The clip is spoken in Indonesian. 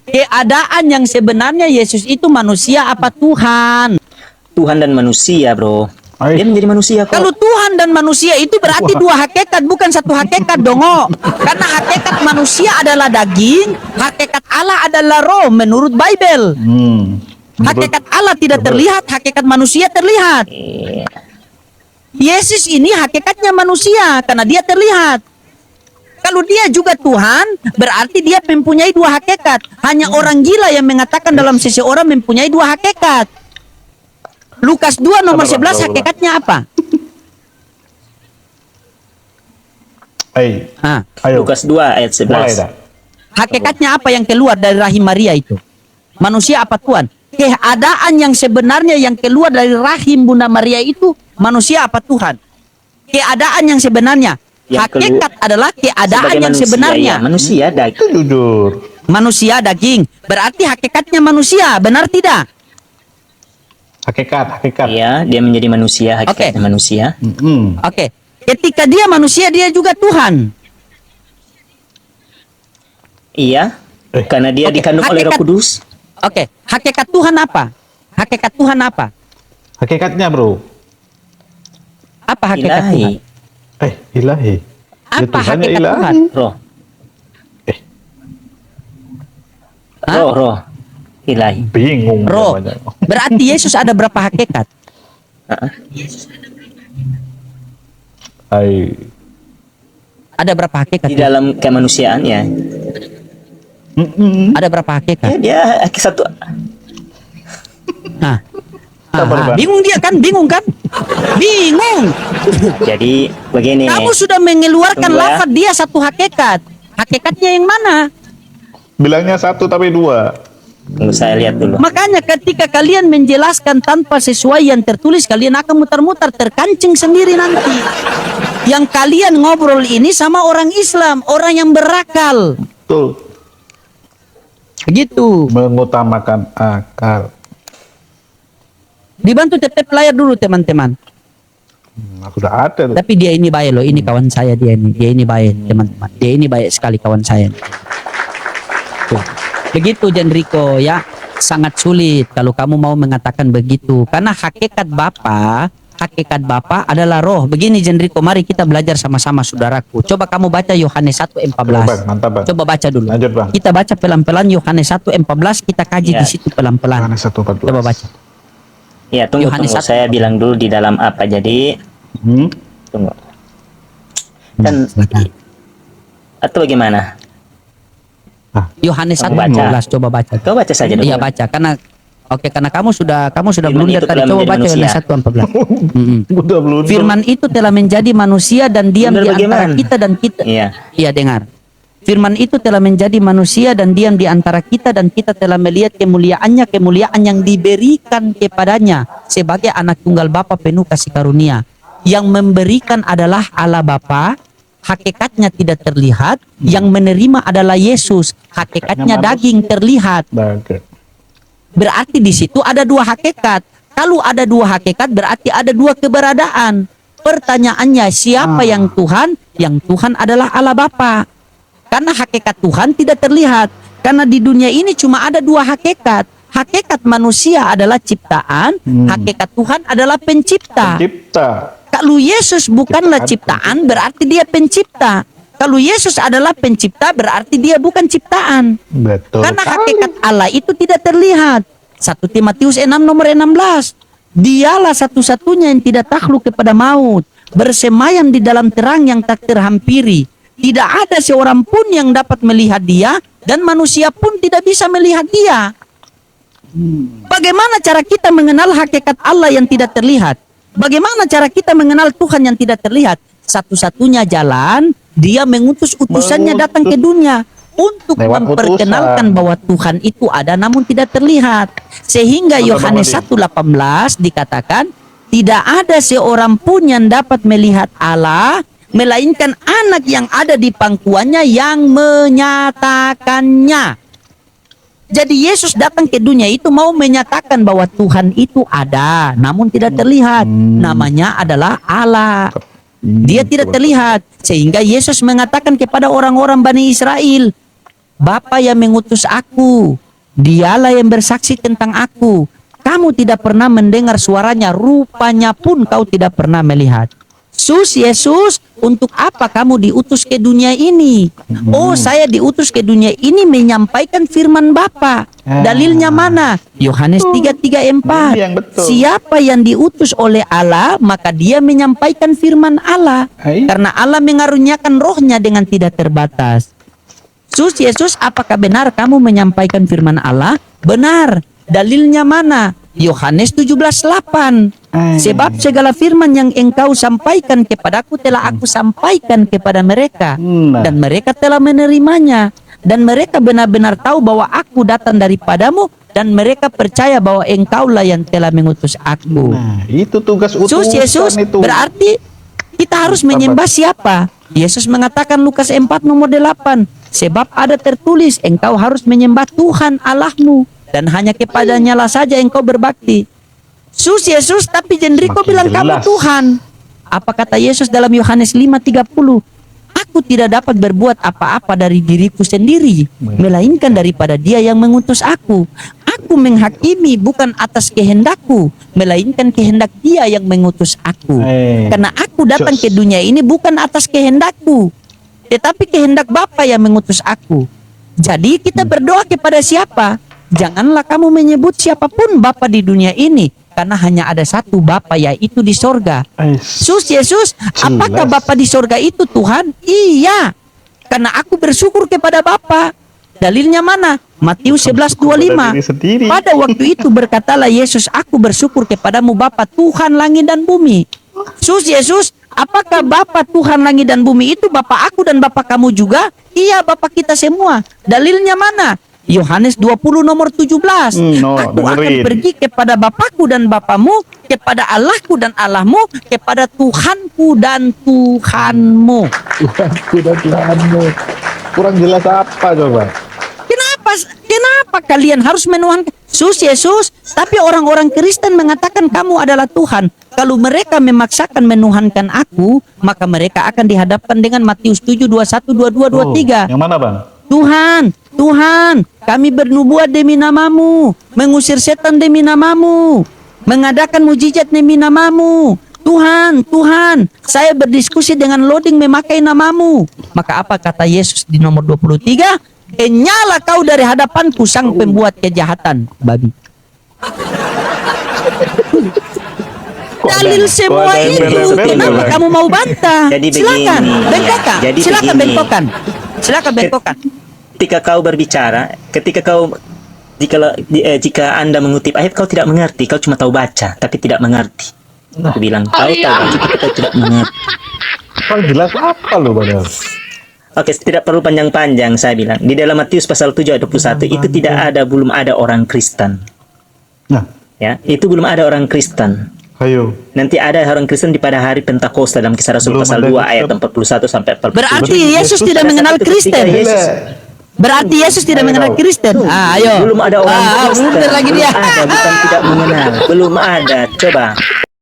Keadaan yang sebenarnya Yesus itu manusia apa Tuhan? Tuhan dan manusia, bro. Dia menjadi manusia kok. Kalau Tuhan dan manusia itu berarti dua hakikat, bukan satu hakikat dongo. Karena hakikat manusia adalah daging, hakikat Allah adalah roh menurut Bible. Hakikat Allah tidak terlihat, hakikat manusia terlihat. Yesus ini hakikatnya manusia karena dia terlihat. Kalau dia juga Tuhan, berarti dia mempunyai dua hakikat. Hanya orang gila yang mengatakan dalam seseorang mempunyai dua hakikat. Lukas 2 nomor 11 hakikatnya apa? Ayo. Lukas 2 ayat 11. Hakikatnya apa yang keluar dari rahim Maria itu? Manusia apa Tuhan? Keadaan yang sebenarnya yang keluar dari rahim Bunda Maria itu manusia apa Tuhan? Keadaan yang sebenarnya. Hakikat adalah keadaan yang sebenarnya. Ya, manusia daging. Jujur. Manusia daging. Berarti hakikatnya manusia, benar tidak? Hakikat. Iya, dia menjadi manusia, hakikatnya manusia. Oke. Ketika dia manusia, dia juga Tuhan. Iya, karena dia dikandung oleh Roh Kudus. Oke, hakikat Tuhan apa? Hakikat Tuhan apa? Hakikatnya, bro. Apa hakikat Tuhan? Ilahi. Apa hakikat ilahi. Tuhan? Roh. Roh. Ilahi. Bingung. Roh. Berarti Yesus ada berapa hakikat? Ada berapa hakikat? Di dalam kemanusiaannya. Ada berapa hakikat? Ya, dia satu. Bingung dia kan? Bingung kan? Bingung. Jadi begini. Kamu sudah mengeluarkan lafaz dia satu hakikat. Hakikatnya yang mana? Bilangnya satu tapi dua. Tunggu saya lihat dulu. Makanya ketika kalian menjelaskan tanpa sesuai yang tertulis, kalian akan mutar-mutar terkancing sendiri nanti. Yang kalian ngobrol ini sama orang Islam, orang yang berakal. Betul. Begitu. Mengutamakan akal. Dibantu tetap layar dulu teman-teman. Sudah ada. Tapi dia ini baik loh, ini kawan saya dia ini baik teman-teman. Dia ini baik sekali kawan saya. Tuh. Begitu Jenriko ya, sangat sulit kalau kamu mau mengatakan begitu. Karena hakikat Bapa adalah roh. Begini Jenriko, mari kita belajar sama-sama saudaraku. Coba kamu baca Yohanes 1:14. Mantap, Bang. Coba baca dulu. Lanjut, Bang. Kita baca pelan-pelan Yohanes 1:14, kita kaji di situ pelan-pelan. Yohanes 1:14. Coba baca. Ya, tunggu. Saya bilang dulu di dalam apa. Jadi, tunggu. Dan atau bagaimana? Yohanes 1:15 coba baca. Kau baca saja dulu. Iya baca karena karena kamu sudah blunder tadi. Coba baca Yohanes 1:14. Firman itu telah menjadi manusia dan diam di antara kita dan kita. Iya dengar. Firman itu telah menjadi manusia dan diam di antara kita dan kita telah melihat kemuliaannya, kemuliaan yang diberikan kepadanya sebagai anak tunggal Bapa penuh kasih karunia. Yang memberikan adalah Allah Bapa. Hakikatnya tidak terlihat, yang menerima adalah Yesus. Hakikatnya daging terlihat. Berarti di situ ada dua hakikat. Kalau ada dua hakikat berarti ada dua keberadaan. Pertanyaannya siapa yang Tuhan? Yang Tuhan adalah Allah Bapa. Karena hakikat Tuhan tidak terlihat. Karena di dunia ini cuma ada dua hakikat. Hakikat manusia adalah ciptaan, hakikat Tuhan adalah pencipta. Kalau Yesus bukanlah ciptaan, berarti dia pencipta. Kalau Yesus adalah pencipta, berarti dia bukan ciptaan. Betul. Karena hakikat Allah itu tidak terlihat. 1 Timotius 6 nomor 16. Dialah satu-satunya yang tidak takluk kepada maut, bersemayam di dalam terang yang tak terhampiri. Tidak ada seorang pun yang dapat melihat dia, dan manusia pun tidak bisa melihat dia. Bagaimana cara kita mengenal hakikat Allah yang tidak terlihat? Bagaimana cara kita mengenal Tuhan yang tidak terlihat? Satu-satunya jalan, dia mengutus utusannya datang ke dunia untuk memperkenalkan bahwa Tuhan itu ada namun tidak terlihat. Sehingga Yohanes 1:18 dikatakan, tidak ada seorang pun yang dapat melihat Allah, melainkan anak yang ada di pangkuannya yang menyatakannya. Jadi Yesus datang ke dunia itu mau menyatakan bahwa Tuhan itu ada, namun tidak terlihat. Namanya adalah Allah. Dia tidak terlihat. Sehingga Yesus mengatakan kepada orang-orang Bani Israel, Bapa yang mengutus aku. Dialah yang bersaksi tentang aku. Kamu tidak pernah mendengar suaranya, rupanya pun kau tidak pernah melihat. Yesus, untuk apa kamu diutus ke dunia ini? Oh, saya diutus ke dunia ini menyampaikan firman Bapa. Dalilnya mana? Yohanes 3:34. Yang betul. Siapa yang diutus oleh Allah, maka dia menyampaikan firman Allah. Karena Allah mengaruniakan rohnya dengan tidak terbatas. Yesus, apakah benar kamu menyampaikan firman Allah? Benar. Dalilnya mana? Yohanes 17:8. Sebab segala firman yang engkau sampaikan kepadaku telah aku sampaikan kepada mereka, dan mereka telah menerimanya, dan mereka benar-benar tahu bahwa aku datang daripadamu, dan mereka percaya bahwa engkaulah yang telah mengutus aku. Nah, itu tugas utusan Yesus, itu. berarti kita harus menyembah siapa? Yesus mengatakan Lukas 4:8, sebab ada tertulis engkau harus menyembah Tuhan Allahmu, dan hanya kepadanya lah saja engkau berbakti. Yesus, tapi Jendriko Makin bilang jelas. kamu Tuhan. Apa kata Yesus dalam Yohanes 5:30? Aku tidak dapat berbuat apa-apa dari diriku sendiri, melainkan daripada Dia yang mengutus aku. Aku menghakimi bukan atas kehendakku, melainkan kehendak Dia yang mengutus aku. Karena aku datang ke dunia ini bukan atas kehendakku, tetapi kehendak Bapa yang mengutus aku. Jadi kita berdoa kepada siapa? Janganlah kamu menyebut siapapun Bapa di dunia ini, karena hanya ada satu Bapa, yaitu di sorga. Yesus, apakah Bapa di sorga itu Tuhan? Iya, karena aku bersyukur kepada Bapa. Dalilnya mana? Matius 11:25. Pada waktu itu berkatalah Yesus, aku bersyukur kepadamu Bapa, Tuhan langit dan bumi. Yesus, apakah Bapa Tuhan langit dan bumi itu Bapa aku dan Bapa kamu juga? Iya, Bapa kita semua. Dalilnya mana? Yohanes 20:17. Aku akan pergi kepada Bapakku dan Bapamu, kepada Allahku dan Allahmu, kepada Tuhanku dan Tuhanmu. Tuhanku dan Tuhanmu. Kurang jelas apa coba? Kenapa kalian harus menuhankan Yesus? Tapi orang-orang Kristen mengatakan kamu adalah Tuhan. Kalau mereka memaksakan menuhankan aku, maka mereka akan dihadapkan dengan Matius 7:21, 22, 23. Yang mana, Bang? Tuhan, kami bernubuat demi namamu, mengusir setan demi namamu, mengadakan mujizat demi namamu. Tuhan, saya berdiskusi dengan loading memakai namamu. Maka apa kata Yesus di nomor 23? Nyala kau dari hadapanku sang pembuat kejahatan, babi. Dalil semua itu, kenapa kamu mau bantah? Silakan, bengkokkan. Silakan bengkokkan. Ketika kau berbicara, jika Anda mengutip ayat, kau tidak mengerti, kau cuma tahu baca, tapi tidak mengerti. Aku bilang, kau tahu baca, tapi kau tidak mengerti. Kau jelas apa lo, Bang? Oke, tidak perlu panjang-panjang, saya bilang. Di dalam Matius pasal 7 ayat 21, itu belum ada orang Kristen. Nah, ya, itu belum ada orang Kristen. ayo. Nanti ada orang Kristen di pada hari Pentakosta dalam Kisah Rasul pasal 2 ayat 41 sampai 47. Berarti Yesus tidak mengenal Kristen. Berarti Yesus tidak mengenal Kristen. Ayo. Belum ada orang Kristen. Lagi dia. Belum ada, bukan tidak mengenal. Belum ada. Coba.